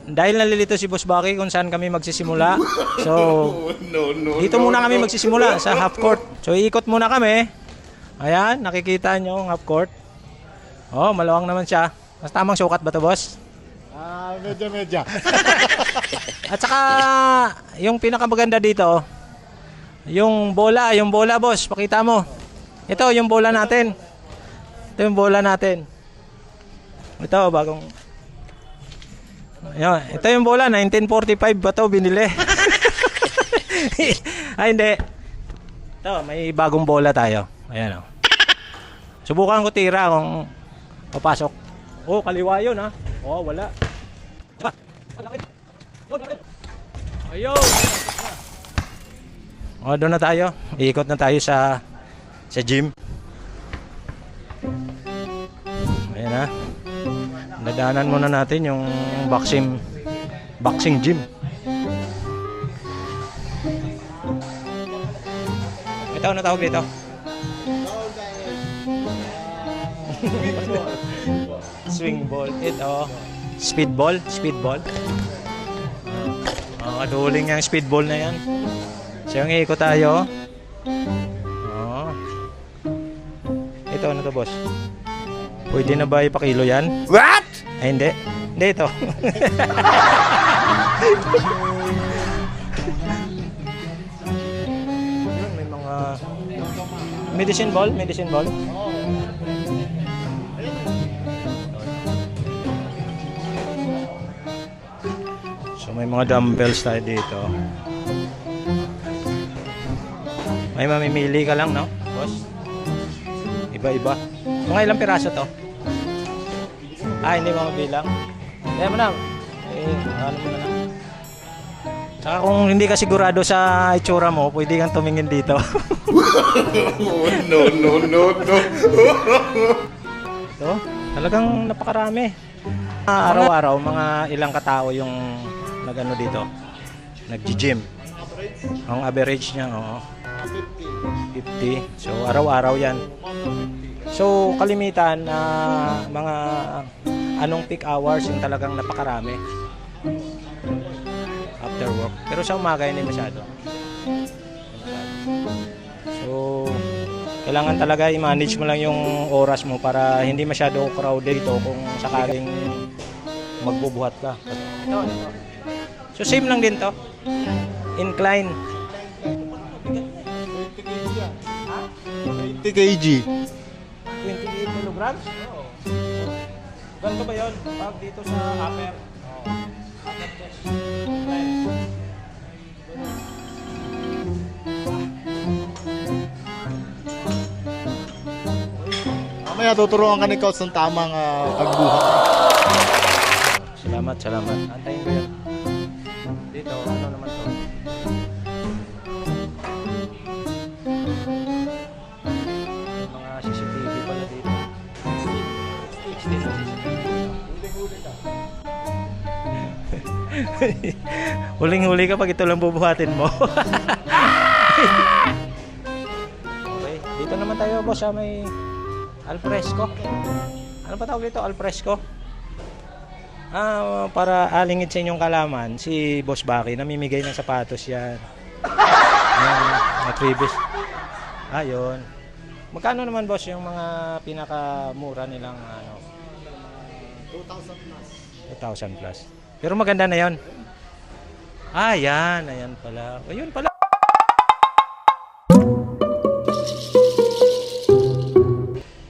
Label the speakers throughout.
Speaker 1: Dahil nalilito si Boss Baki kung saan kami magsisimula. So, dito muna kami magsisimula sa half court. So, iikot muna kami. Ayan, nakikita nyo ang half court. Oh, malawang naman siya. Mas tamang sukat ba to, boss?
Speaker 2: Medya.
Speaker 1: At saka, yung pinakamaganda dito, yung bola, boss, pakita mo. Ito, yung bola natin. Ito yung bola natin. Ito, bagong... Ayan, ito yung bola, 1945 ba ito binili? Ay, hindi. Ito, may bagong bola tayo. Ayan, o. Subukan ko tira kung papasok. Oh, kaliwa yun, ha? Oh, wala. Ayun! O, doon na tayo. Iikot na tayo sa gym. Ayan, ha? Nadaanan muna natin yung boxing gym. Ito, ano tawag dito? Swing ball. Ito, speedball. Kaduling yung speedball na yan. So, yung iikot tayo. Ito, ano to, boss? Pwede na ba ipakilo yan?
Speaker 2: What?
Speaker 1: Ay, hindi. Hindi ito. Yun, may mga medicine ball. So, may mga dumbbells tayo dito. May mamimili ka lang, no, boss? Iba-iba. Mga ilang piraso to? Hindi mo mabilang. Hindi mo na. Ano mo na lang. Saka kung hindi ka sigurado sa itsura mo, pwede kang tumingin dito.
Speaker 2: No.
Speaker 1: Ito, talagang napakarami. Araw-araw, mga ilang katao yung nag-ano dito, nag-gym. Ang average niya, 50. So, araw-araw yan. So, kalimitan, mga anong peak hours yung talagang napakarami after work. Pero sa umaga, hindi masyado. So, kailangan talaga i-manage mo lang yung oras mo para hindi masyado crowded dito kung sakaling magbubuhat ka. Ito. So, same lang din to. Incline.
Speaker 2: 20 kg.
Speaker 1: 28 kilograms? Oo. Ganito ba yun? Pag dito sa upper? Oo. Upper chest.
Speaker 2: Mamaya tuturuan ka ni Coach ng tamang pagbuhat.
Speaker 1: Salamat. Antayin ko yun. Dito, ano naman to? Mga CCTV pala dito. 16 na CCTV. Huling-huli ka pag ito lang bubuhatin mo. Okay, dito naman tayo, boss, may alfresco. Ano pa tawag dito? Alfresco? Para alingid sa inyong kalaman, si Boss Baki namimigay ng sapatos yan. Yung previous. Ayun. Magkano naman, boss, yung mga pinakamura nilang
Speaker 2: 2,000 plus.
Speaker 1: 2,000 plus. Pero maganda na yon. Ayan pala. Ayun pala.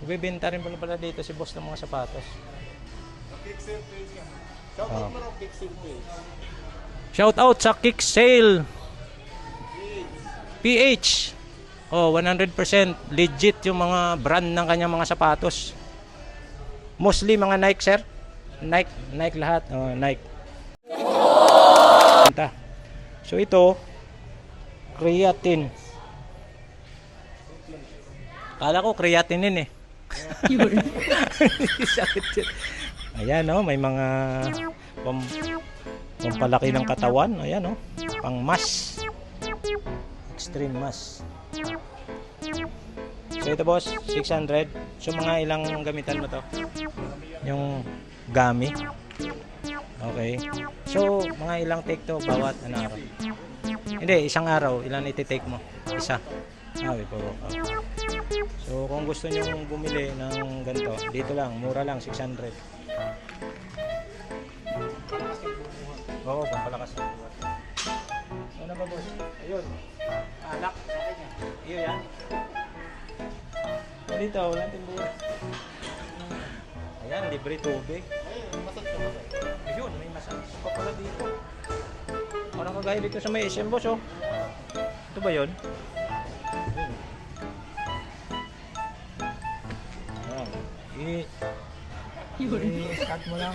Speaker 1: Bibenta rin pala dito si boss ng mga sapatos. Shout out sa Kick Sale PH. 100% legit yung mga brand ng kanyang mga sapatos. Mostly mga Nike, sir. Nike lahat. Nike. So ito, creatine. Kala ko creatine yun eh. Sakit yun. Ayan, may mga pampalaki ng katawan. Ayan, pang mass. Extreme mass. So ito, boss, 600. So mga ilang gamitan mo to? Yung gami. Okay. So, mga ilang take to bawat araw? Hindi, isang araw. Ilan iti-take mo? Isa. Before workout. So, kung gusto nyo bumili ng ganito, dito lang, mura lang, 600. Oo, pampalakas ng buhat. Ano ba, boss? Ayun. Alak. Iyo yan. Dito, walang timbuhan. Ayan, libre tubig. Ayun, may massage pa pala dito. Parang kagaya dito sa may SM, boss, oh. Ito ba yun? I-start mo lang.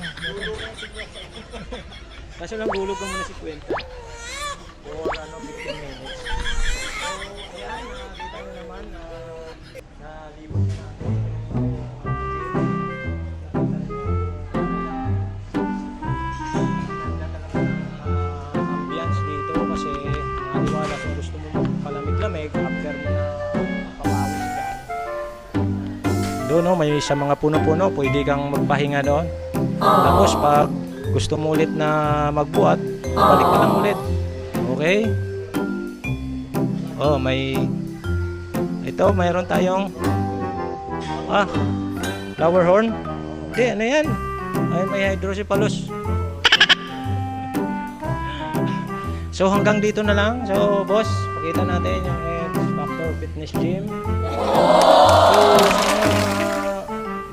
Speaker 1: Kaso lang gulog ka muna si Kwenta. For 15 minutes. So, ayan, nakita nyo naman na libot na. Ambience dito kasi naniwala kung gusto mo palamig-lamig after mo na papawis dyan. Doon, no, may sa mga puno-puno, pwede kang magpahinga doon. Tapos pag gusto mo ulit na magbuhat, balik ka lang ulit. Okay? Oh, mayroon tayong flower horn. Hindi, ano yan? Ay, may hydrocephalus. So hanggang dito na lang. So boss, pakita natin yung X Factor Fitness Gym. So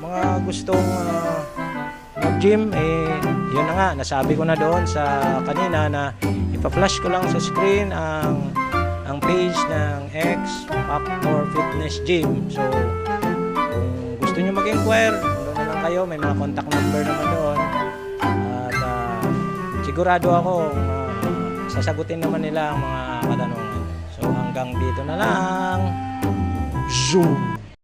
Speaker 1: mga gustong mag-gym, yun na nga, nasabi ko na doon sa kanina na ipa-flash ko lang sa screen ang page ng X Factor Fitness Gym. So kung gusto nyo mag-inquire, doon na lang kayo, may mga contact number naman doon. At sigurado ako sasagutin naman nila ang mga katanungan. So hanggang dito na lang. Zoom!